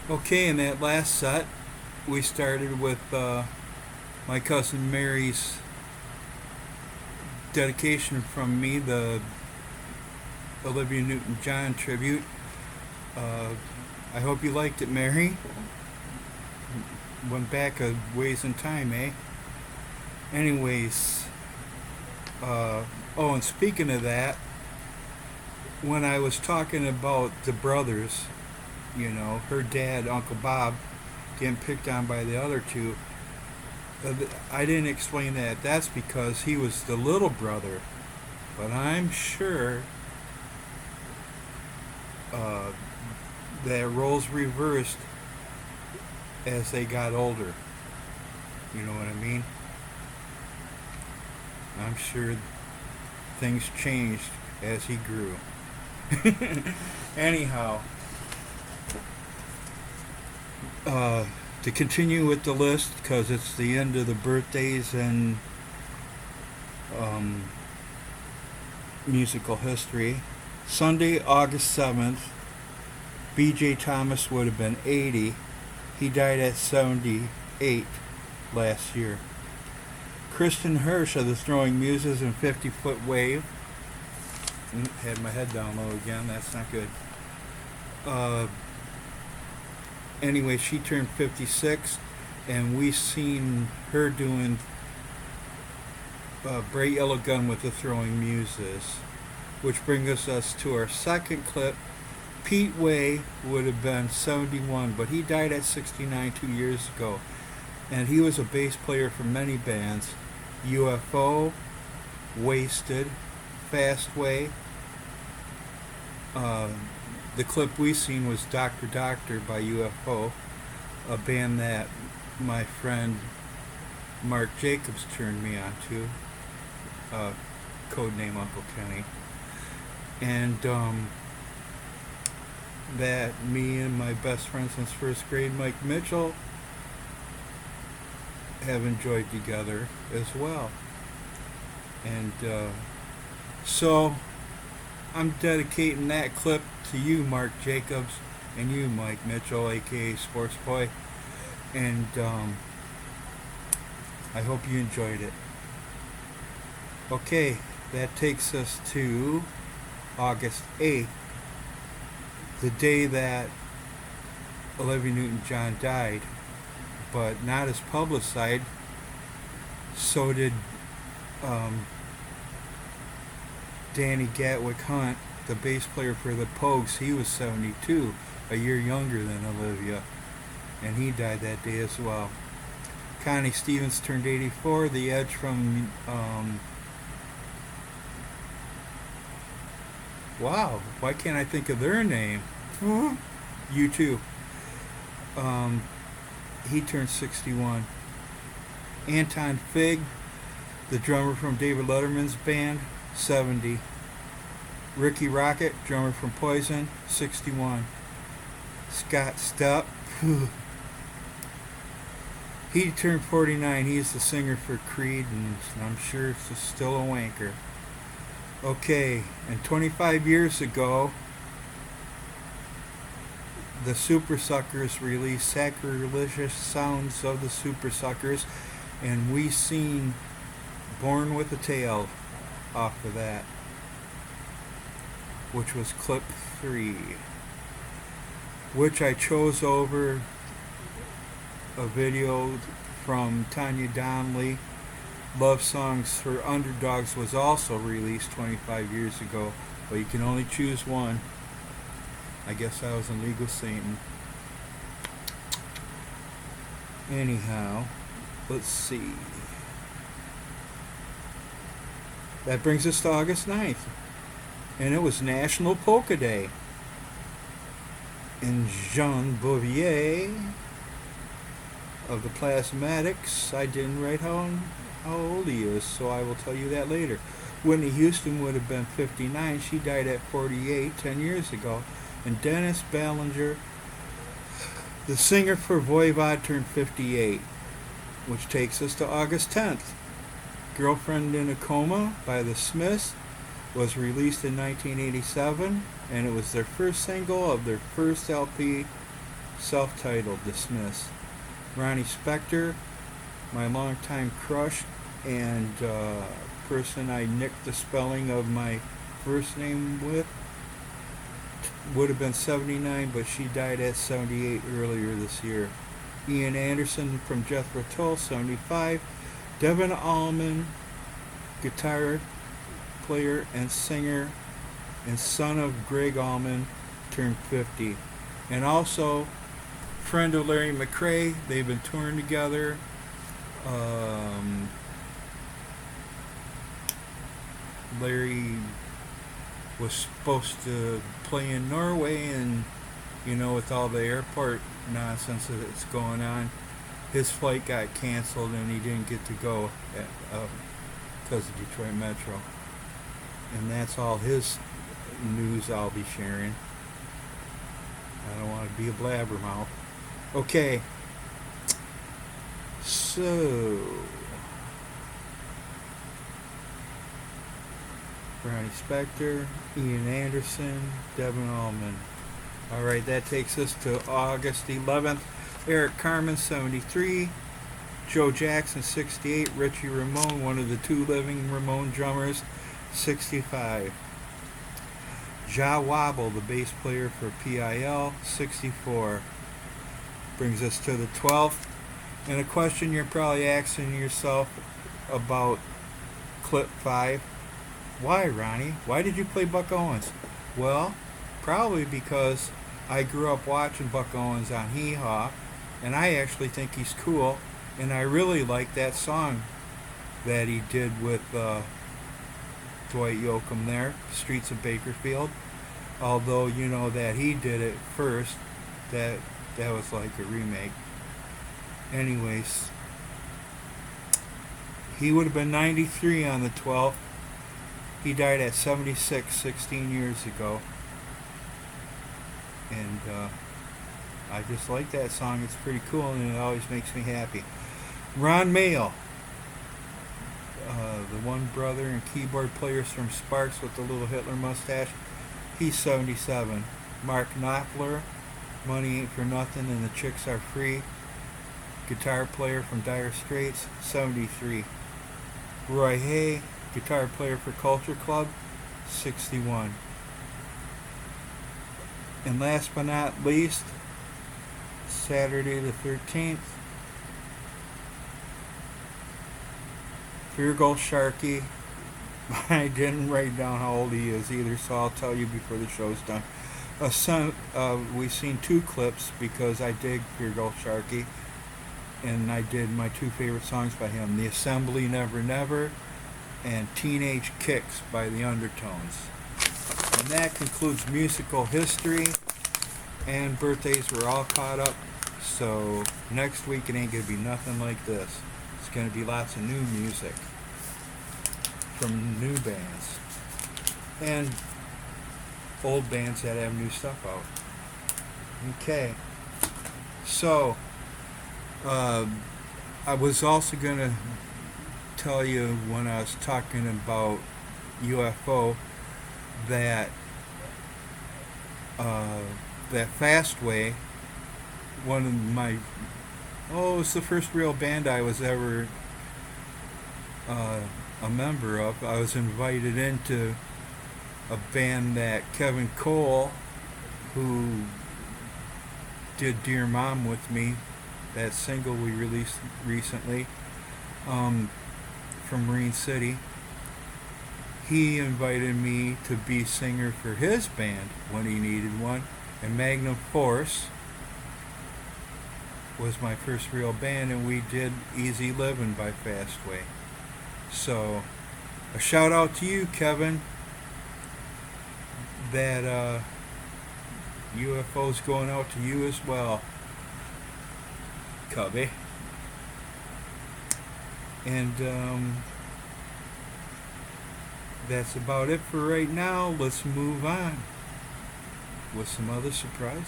Okay, in that last set, we started with my cousin Mary's dedication from me, the Olivia Newton-John tribute. Uh, I hope you liked it, Mary. Went back a ways in time, eh? Anyways, oh, and speaking of that, when I was talking about the brothers, her dad, Uncle Bob, getting picked on by the other two, I didn't explain that. That's because he was the little brother. But I'm sure uh, that roles reversed as they got older. You know what I mean? I'm sure things changed as he grew. Anyhow, to continue with the list, because it's the end of the birthdays and um, musical history. Sunday, August 7th, B.J. Thomas would have been 80. He died at 78 last year. Kristen Hirsch of the Throwing Muses and 50-Foot Wave. Had my head down low again. That's not good. Anyway, she turned 56, and we seen her doing Bright Yellow Gun with the Throwing Muses, which brings us to our second clip. Pete Way would have been 71, but he died at 69 2 years ago, and he was a bass player for many bands: UFO, Wasted, Fastway. The clip we seen was Dr. Doctor by UFO, a band that my friend Mark Jacobs turned me on to, codename Uncle Kenny. And that me and my best friend since first grade, Mike Mitchell, have enjoyed together as well. And so I'm dedicating that clip to you, Mark Jacobs, and you, Mike Mitchell, aka Sports Boy. And I hope you enjoyed it. Okay, that takes us to August 8th, the day that Olivia Newton-John died, but not as publicized. So did Danny Gatwick Hunt, the bass player for the Pogues. He was 72, a year younger than Olivia, and he died that day as well. Connie Stevens turned 84. The Edge from wow, why can't I think of their name? U2. He turned 61. Anton Fig, the drummer from David Letterman's band, 70. Ricky Rocket, drummer from Poison, 61. Scott Stapp, he turned 49. He's the singer for Creed, and I'm sure it's still a wanker. Okay, and 25 years ago, the Super Suckers released Sacrilegious Sounds of the Super Suckers, and we seen Born with a Tail off of that, which was clip 3, which I chose over a video from Tanya Donnelly. Love Songs for Underdogs was also released 25 years ago, but you can only choose one. I guess I was in league with Satan. Anyhow, let's see. That brings us to August 9th, and it was National Polka Day. And Jean Bouvier of the Plasmatics, I didn't write how old he is, so I will tell you that later. Whitney Houston would have been 59. She died at 48 10 years ago. And Dennis Ballinger, the singer for Voivod, turned 58, which takes us to August 10th. Girlfriend in a Coma by the Smiths was released in 1987, and it was their first single of their first LP, self-titled, Dismiss. Ronnie Spector, my longtime crush and person I nicked the spelling of my first name with, would have been 79, but she died at 78 earlier this year. Ian Anderson from Jethro Tull, 75. Devin Allman, guitar player and singer and son of Greg Allman, turned 50. And also, friend of Larry McRae, they've been touring together. Larry was supposed to play in Norway, and with all the airport nonsense that's going on, his flight got canceled and he didn't get to go because of Detroit Metro. And that's all his news I'll be sharing. I don't want to be a blabbermouth. Okay, so Ronnie Spector, Ian Anderson, Devin Allman. Alright, that takes us to August 11th. Eric Carmen, 73. Joe Jackson, 68. Richie Ramone, one of the two living Ramone drummers, 65. Ja Wobble, the bass player for PIL, 64. Brings us to the 12th. And a question you're probably asking yourself about clip 5. Why, Ronnie? Why did you play Buck Owens? Well, probably because I grew up watching Buck Owens on Hee Haw, and I actually think he's cool, and I really like that song that he did with Dwight Yoakam there, Streets of Bakersfield. Although, that he did it first, that was like a remake. Anyways, he would have been 93 on the 12th. He died at 76, 16 years ago. And I just like that song. It's pretty cool, and it always makes me happy. Ron Mayle, the one brother and keyboard players from Sparks with the little Hitler mustache, he's 77. Mark Knopfler, Money Ain't For Nothing and the Chicks Are Free, guitar player from Dire Straits, 73. Roy Hay, guitar player for Culture Club, 61. And last but not least, Saturday the 13th, Feargal Sharkey. I didn't write down how old he is either, so I'll tell you before the show's done. We've seen 2 clips because I dig Feargal Sharkey, and I did my 2 favorite songs by him, The Assembly, Never Never, and Teenage Kicks by the Undertones. And that concludes musical history, and birthdays were all caught up. So next week it ain't gonna be nothing like this. It's gonna be lots of new music from new bands and old bands that have new stuff out. Okay, so I was also gonna tell you when I was talking about UFO that Fastway, one of my, it's the first real band I was ever a member of. I was invited into a band that Kevin Cole, who did Dear Mom with me, that single we released recently, from Marine City, he invited me to be singer for his band when he needed one. And Magnum Force was my first real band, and we did Easy Living by Fastway. So a shout out to you, Kevin. That UFO's going out to you as well, Cubby. And that's about it for right now. Let's move on with some other surprises.